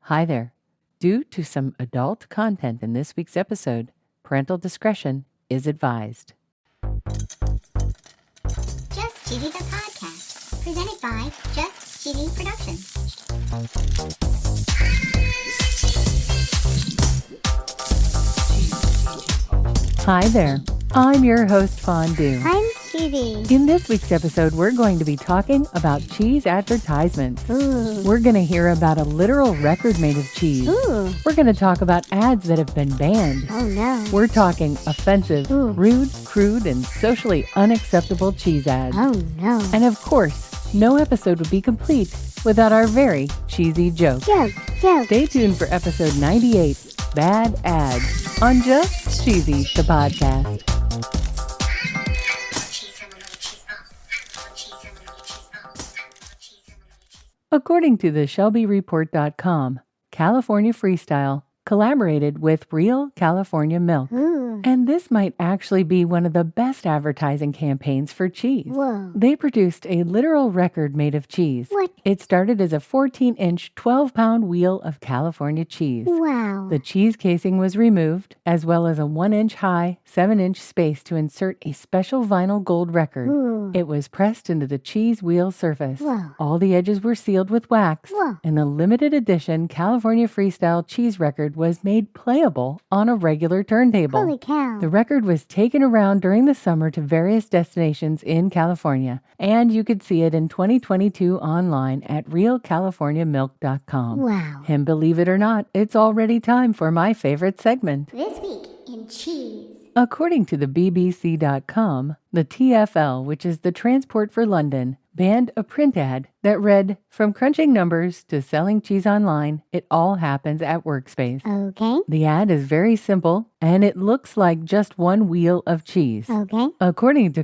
Hi there. Due to some adult content in this week's episode, parental discretion is advised. Just Cheesy the Podcast, presented by Just Cheesy Productions. Hi there. I'm your host, Fondue. I'm Cheesy. In this week's episode, we're going to be talking about cheese advertisements. Ooh. We're going to hear about a literal record made of cheese. Ooh. We're going to talk about ads that have been banned. Oh no. We're talking offensive, Ooh. rude, crude, and socially unacceptable cheese ads. Oh no. And of course, no episode would be complete without our very cheesy joke. Joke. Stay tuned for episode 98, Bad Ads, on Just Cheesy, the podcast. According to the ShelbyReport.com, California Freestyle collaborated with Real California Milk. Ooh. And this might actually be one of the best advertising campaigns for cheese. Whoa. They produced a literal record made of cheese. What? It started as a 14-inch, 12-pound wheel of California cheese. Wow. The cheese casing was removed, as well as a 1-inch high, 7-inch space to insert a special vinyl gold record. Ooh. It was pressed into the cheese wheel surface. Whoa. All the edges were sealed with wax. Whoa. And the limited edition California Freestyle cheese record was made playable on a regular turntable. Holy cow. The record was taken around during the summer to various destinations in California, and you could see it in 2022 online at realcaliforniamilk.com. Wow. And believe it or not, it's already time for my favorite segment. This week in cheese. According to the BBC.com, the TfL, which is the Transport for London, banned a print ad that read, "From crunching numbers to selling cheese online, it all happens at Workspace." Okay. The ad is very simple, and it looks like just one wheel of cheese. Okay. According to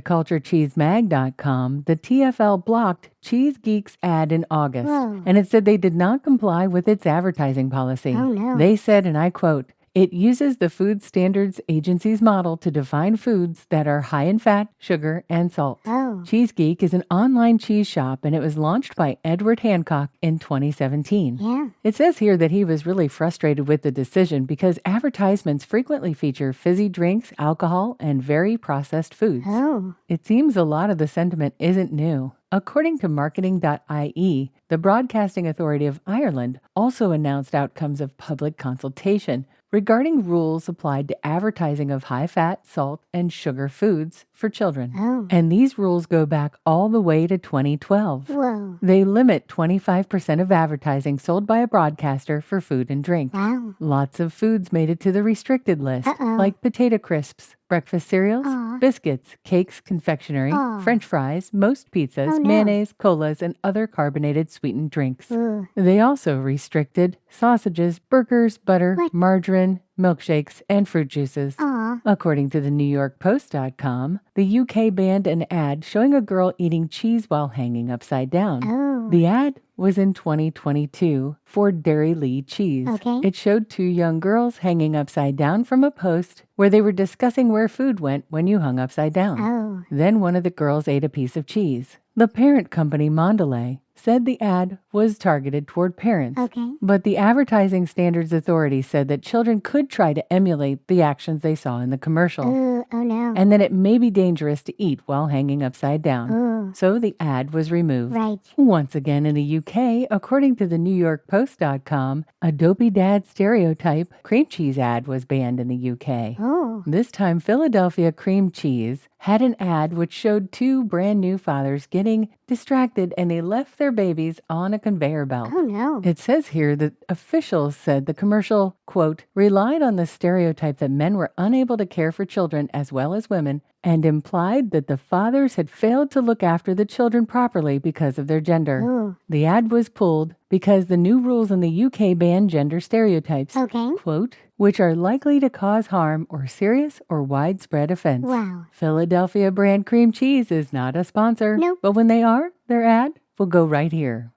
CultureCheeseMag.com, the TfL blocked Cheese Geek's ad in August, Whoa. and it said they did not comply with its advertising policy. Oh, no. They said, and I quote, "It uses the Food Standards Agency's model to define foods that are high in fat, sugar, and salt." Oh. Cheese Geek is an online cheese shop, and it was launched by Edward Hancock in 2017. Yeah. It says here that he was really frustrated with the decision because advertisements frequently feature fizzy drinks, alcohol, and very processed foods. Oh. It seems a lot of the sentiment isn't new. According to marketing.ie, the Broadcasting Authority of Ireland also announced outcomes of public consultation regarding rules applied to advertising of high-fat, salt, and sugar foods for children. Oh. And these rules go back all the way to 2012. Whoa. They limit 25% of advertising sold by a broadcaster for food and drink. Wow. Lots of foods made it to the restricted list, Uh-oh. like potato crisps, breakfast cereals, Aw. biscuits, cakes, confectionery, Aw. French fries, most pizzas, Oh, no. mayonnaise, colas, and other carbonated sweetened drinks. Ooh. They also restricted sausages, burgers, butter, What? margarine, milkshakes, and fruit juices. Aw. According to the NewYorkPost.com, the UK banned an ad showing a girl eating cheese while hanging upside down. Oh. The ad was in 2022 for Dairy Lee cheese. Okay. It showed two young girls hanging upside down from a post where they were discussing where food went when you hung upside down. Oh. Then one of the girls ate a piece of cheese. The parent company, Mondelez, said the ad was targeted toward parents. Okay. But the Advertising Standards Authority said that children could try to emulate the actions they saw in the commercial, Ooh. Oh no. and that it may be dangerous to eat while hanging upside down. Ooh. So the ad was removed. Right. Once again in the UK, according to the NewYorkPost.com, a dopey dad stereotype cream cheese ad was banned in the UK. Oh. This time, Philadelphia cream cheese had an ad which showed two brand new fathers getting distracted and they left their babies on a conveyor belt. Oh no. It says here that officials said the commercial, quote, relied on the stereotype that men were unable to care for children as well as women and implied that the fathers had failed to look after the children properly because of their gender. Ooh. The ad was pulled because the new rules in the UK ban gender stereotypes, Okay. quote, which are likely to cause harm or serious or widespread offense. Wow. Philadelphia brand cream cheese is not a sponsor. Nope. But when they are, their ad will go right here.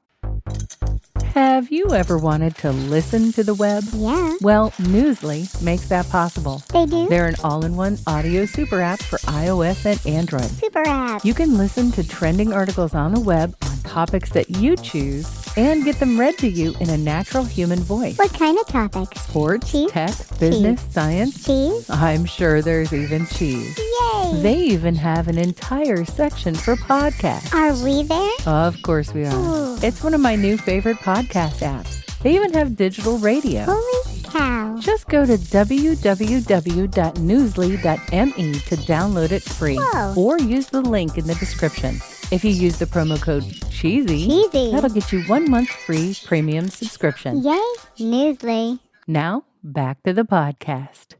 Have you ever wanted to listen to the web? Yeah. Well, Newsly makes that possible. They do. They're an all-in-one audio super app for iOS and Android. Super app. You can listen to trending articles on the web on topics that you choose and get them read to you in a natural human voice. What kind of topics? Sports, Cheese? tech, business, Cheese. science. Cheese? I'm sure there's even cheese. Yay! They even have an entire section for podcasts. Are we there? Of course we are. Ooh. It's one of my new favorite podcast apps. They even have digital radio. Holy cow. Just go to www.newsly.me to download it free. Whoa. Or use the link in the description. If you use the promo code CHEESY, that'll get you 1 month free premium subscription. Yay, Newsly. Now, back to the podcast.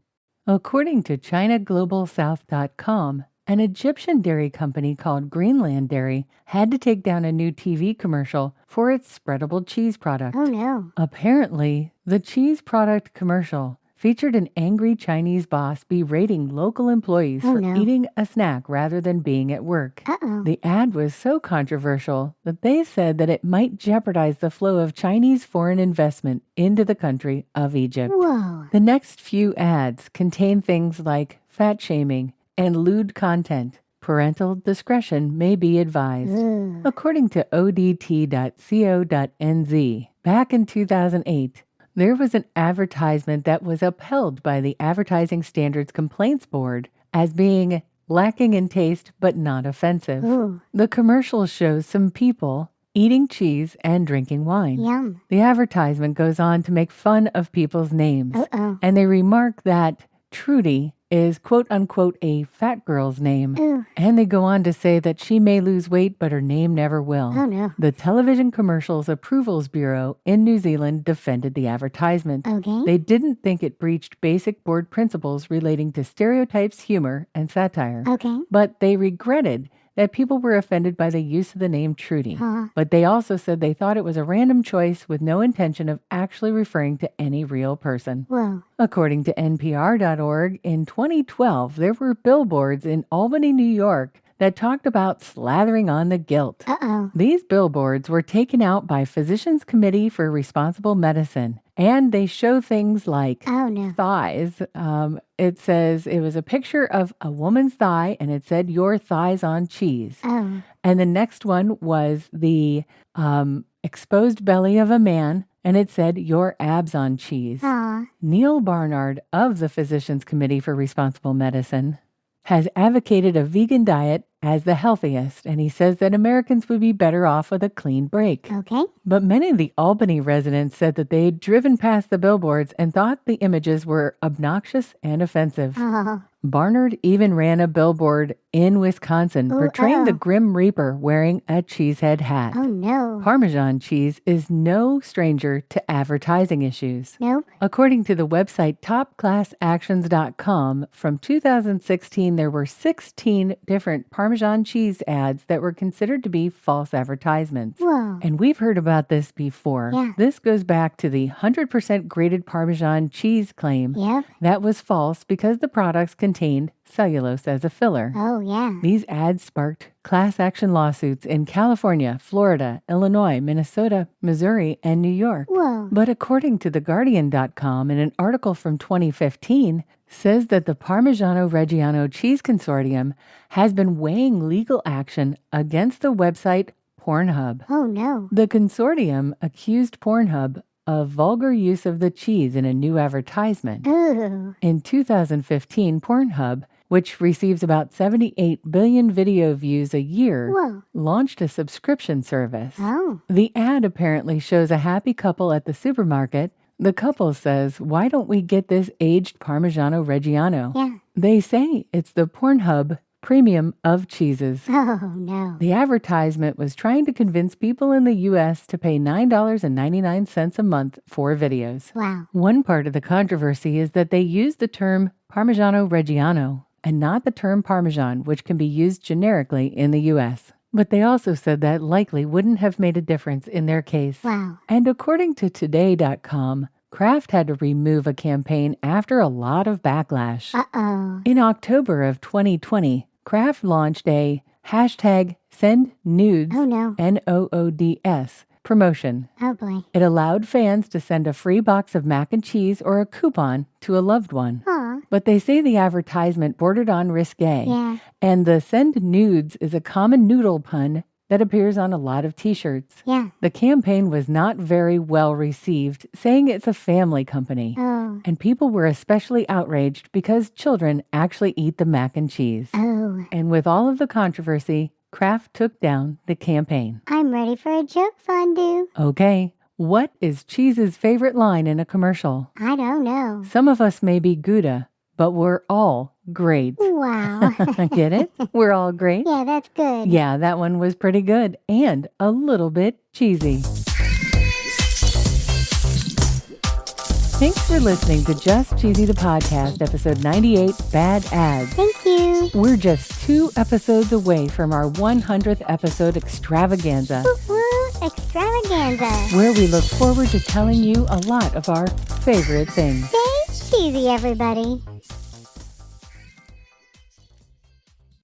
According to ChinaGlobalSouth.com, an Egyptian dairy company called Greenland Dairy had to take down a new TV commercial for its spreadable cheese product. Oh no. Apparently, the cheese product commercial featured an angry Chinese boss berating local employees for eating a snack rather than being at work. Uh-oh. The ad was so controversial that they said that it might jeopardize the flow of Chinese foreign investment into the country of Egypt. Whoa. The next few ads contain things like fat shaming and lewd content. Parental discretion may be advised. Ugh. According to odt.co.nz, back in 2008, there was an advertisement that was upheld by the Advertising Standards Complaints Board as being lacking in taste but not offensive. Ooh. The commercial shows some people eating cheese and drinking wine. Yum. The advertisement goes on to make fun of people's names, and they remark that Trudy is quote-unquote a fat girl's name. Ooh. And they go on to say that she may lose weight, but her name never will. Oh no. The Television Commercials Approvals Bureau in New Zealand defended the advertisement. Okay. They didn't think it breached basic board principles relating to stereotypes, humor, and satire. Okay. But they regretted that people were offended by the use of the name Trudy. But they also said they thought it was a random choice with no intention of actually referring to any real person. Whoa. According to NPR.org, in 2012, there were billboards in Albany, New York that talked about slathering on the guilt. Uh-oh. These billboards were taken out by Physicians Committee for Responsible Medicine, and they show things like thighs. It says it was a picture of a woman's thigh, and it said, "Your thighs on cheese." Oh. And the next one was the exposed belly of a man, and it said, "Your abs on cheese." Aw. Neil Barnard of the Physicians Committee for Responsible Medicine has advocated a vegan diet as the healthiest, and he says that Americans would be better off with a clean break. Okay. But many of the Albany residents said that they had driven past the billboards and thought the images were obnoxious and offensive. Oh. Barnard even ran a billboard in Wisconsin portraying the Grim Reaper wearing a cheesehead hat. Oh no. Parmesan cheese is no stranger to advertising issues. Nope. According to the website topclassactions.com, from 2016 there were 16 different Parmesan cheese ads that were considered to be false advertisements. Whoa. And we've heard about this before. Yeah. This goes back to the 100% grated Parmesan cheese claim. Yep. That was false because the products contained cellulose as a filler. Oh yeah. These ads sparked class action lawsuits in California, Florida, Illinois, Minnesota, Missouri, and New York. Whoa. But according to TheGuardian.com, in an article from 2015, says that the Parmigiano Reggiano Cheese Consortium has been weighing legal action against the website Pornhub. Oh no. The consortium accused Pornhub of vulgar use of the cheese in a new advertisement. Ooh. In 2015, Pornhub, which receives about 78 billion video views a year, launched a subscription service. Oh. The ad apparently shows a happy couple at the supermarket. The couple says, "Why don't we get this aged Parmigiano Reggiano?" Yeah. They say it's the Pornhub premium of cheeses. Oh no. The advertisement was trying to convince people in the U.S. to pay $9.99 a month for videos. Wow. One part of the controversy is that they use the term Parmigiano Reggiano and not the term Parmesan, which can be used generically in the U.S. But they also said that likely wouldn't have made a difference in their case. Wow. And according to Today.com, Kraft had to remove a campaign after a lot of backlash. Uh-oh. In October of 2020, Kraft launched a hashtag Send Nudes, Oh no. Noods, promotion. Oh boy. It allowed fans to send a free box of mac and cheese or a coupon to a loved one. Aw. But they say the advertisement bordered on risque. Yeah. And the Send Nudes is a common noodle pun that appears on a lot of t-shirts. Yeah. The campaign was not very well received, saying it's a family company. Oh. And people were especially outraged because children actually eat the mac and cheese. Oh. And with all of the controversy, Kraft took down the campaign. I'm ready for a joke, Fondue. Okay, what is Cheese's favorite line in a commercial? I don't know. Some of us may be Gouda, but we're all great. Wow. Get it? We're all great? Yeah, that's good. Yeah, that one was pretty good and a little bit cheesy. Thanks for listening to Just Cheesy the Podcast, episode 98, Bad Ads. Thank you. We're just 2 episodes away from our 100th episode extravaganza, Woo, extravaganza. where we look forward to telling you a lot of our favorite things. Stay cheesy, everybody.